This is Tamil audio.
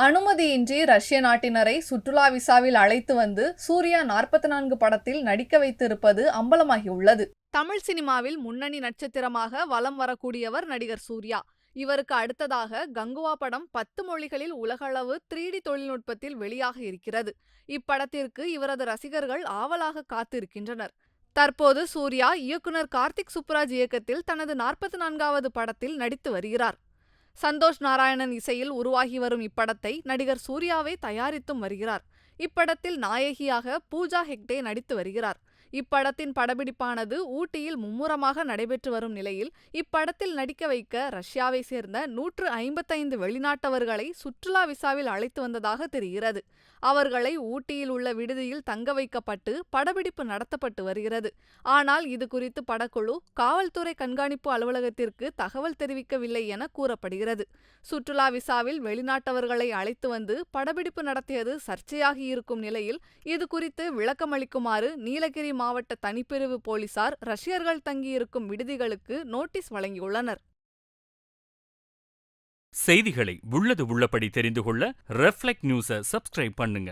அனுமதியின்றி ரஷ்ய நாட்டினரை சுற்றுலா விசாவில் அழைத்து வந்து சூர்யா 44 படத்தில் நடிக்க வைத்திருப்பது அம்பலமாகியுள்ளது. தமிழ் சினிமாவில் முன்னணி நட்சத்திரமாக வலம் வரக்கூடியவர் நடிகர் சூர்யா. இவருக்கு அடுத்ததாக கங்குவா படம் 10 மொழிகளில் உலகளவு 3D தொழில்நுட்பத்தில் வெளியாக இருக்கிறது. இப்படத்திற்கு இவரது ரசிகர்கள் ஆவலாக காத்திருக்கின்றனர். தற்போது சூர்யா இயக்குனர் கார்த்திக் சுப்புராஜ் இயக்கத்தில் தனது 44வது படத்தில் நடித்து வருகிறார். சந்தோஷ் நாராயணன் இசையில் உருவாகி வரும் இப்படத்தை நடிகர் சூர்யாவே தயாரித்தும் வருகிறார். இப்படத்தில் நாயகியாக பூஜா ஹெக்டே நடித்து வருகிறார். இப்படத்தின் படப்பிடிப்பானது ஊட்டியில் மும்முரமாக நடைபெற்று வரும் நிலையில் இப்படத்தில் நடிக்க வைக்க ரஷ்யாவை சேர்ந்த 155 வெளிநாட்டவர்களை சுற்றுலா விசாவில் அழைத்து வந்ததாக தெரிகிறது. அவர்களை ஊட்டியில் உள்ள விடுதியில் தங்க வைக்கப்பட்டு படப்பிடிப்பு நடத்தப்பட்டு வருகிறது. ஆனால் இது குறித்து படக்குழு காவல்துறை கண்காணிப்பு அலுவலகத்திற்கு தகவல் தெரிவிக்கவில்லை என கூறப்படுகிறது. சுற்றுலா விசாவில் வெளிநாட்டவர்களை அழைத்து வந்து படப்பிடிப்பு நடத்தியது சர்ச்சையாகி இருக்கும் நிலையில் இது குறித்து விளக்கமளிக்குமாறு நீலகிரி மாவட்ட தனிப்பிரிவு போலீசார் ரஷ்யர்கள் தங்கியிருக்கும் விடுதிகளுக்கு நோட்டீஸ் வழங்கியுள்ளனர். செய்திகளை உள்ளது உள்ளபடி தெரிந்து கொள்ள ரெஃப்ளெக்ட் நியூஸை சப்ஸ்கிரைப் பண்ணுங்க.